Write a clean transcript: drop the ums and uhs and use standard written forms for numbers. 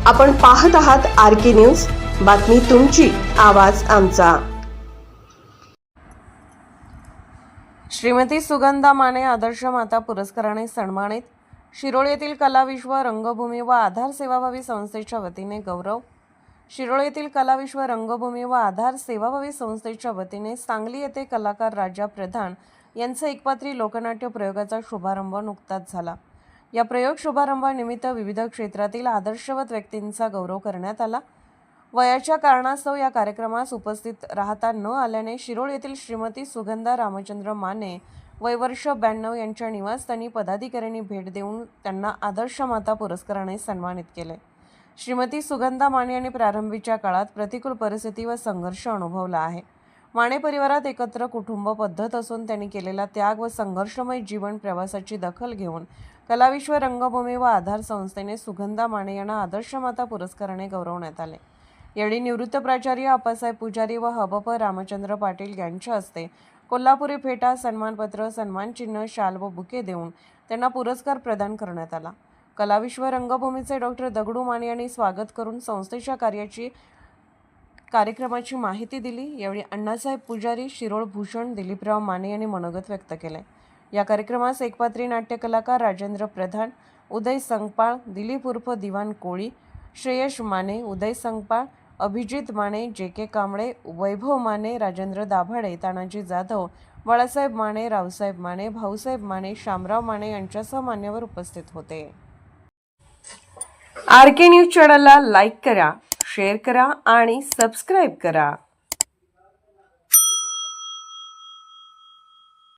आपण पाहत आहात RK न्यूज, बातमी तुमची, आवाज आमचा। श्रीमती सुगंधा माने आदर्श माता पुरस्काराने सन्मानित। शिरोळ येथील कलाविश्व रंगभूमी व आधार सेवाभावी संस्थेच्या वतीने गौरव। शिरोळ येथील कलाविश्व रंगभूमी व आधार सेवाभावी संस्थेच्या वतीने सांगली येथे कलाकार राजा प्रधान यांचा एकपात्री लोकनाट्य प्रयोगाचा शुभारंभ नुकताच झाला। या प्रयोग शुभारंभानिमित्त विविध क्षेत्रातील आदर्शवत व्यक्तींचा गौरव करण्यात आला। वयाच्या कारणास्तव या कार्यक्रमास उपस्थित राहता न आल्याने शिरोळ येथील श्रीमती सुगंधा रामचंद्र माने वय वर्ष 92 यांच्या निवासस्थानी पदाधिकाऱ्यांनी भेट देऊन त्यांना आदर्श माता पुरस्काराने सन्मानित केले। श्रीमती सुगंधा माने यांनी प्रारंभीच्या काळात प्रतिकूल परिस्थिती व संघर्ष अनुभवला आहे। माने परिवारात एकत्र कुटुंब पद्धत असून त्यांनी केलेला त्याग व संघर्षमय जीवन प्रवासाची दखल घेऊन कलाविश्व रंगभूमी व आधार संस्थेने सुगंधा माने यांना आदर्श माता पुरस्काराने गौरवण्यात आले। यावेळी निवृत्त प्राचार्य अप्पासाहेब पुजारी व हबप रामचंद्र पाटील यांच्या हस्ते कोल्हापुरी फेटा, सन्मानपत्र, सन्मानचिन्ह, शाल व बुके देऊन त्यांना पुरस्कार प्रदान करण्यात आला। कलाविश्व रंगभूमीचे डॉक्टर दगडू माने यांनी स्वागत करून संस्थेच्या कार्यक्रमाची माहिती दिली। यावेळी अण्णासाहेब पुजारी, शिरोळ भूषण, दिलीपराव माने यांनी मनोगत व्यक्त केले। या कार्यक्रमास एकपात्री नाट्य कलाकार राजेंद्र प्रधान, उदय संगपाळ, दिलीप उर्फ दिवान कोळी, श्रेयश माने, उदय संगपाळ, अभिजित माने, JK कांबळे, वैभव माने, राजेंद्र दाभाडे, तानाजी जाधव, बाळासाहेब माने, रावसाहेब माने, भाऊसाहेब माने, शामराव माने यांच्यासह मान्यवर उपस्थित होते। RK न्यूज चॅनलला लाईक करा, शेअर करा आणि सबस्क्राईब करा।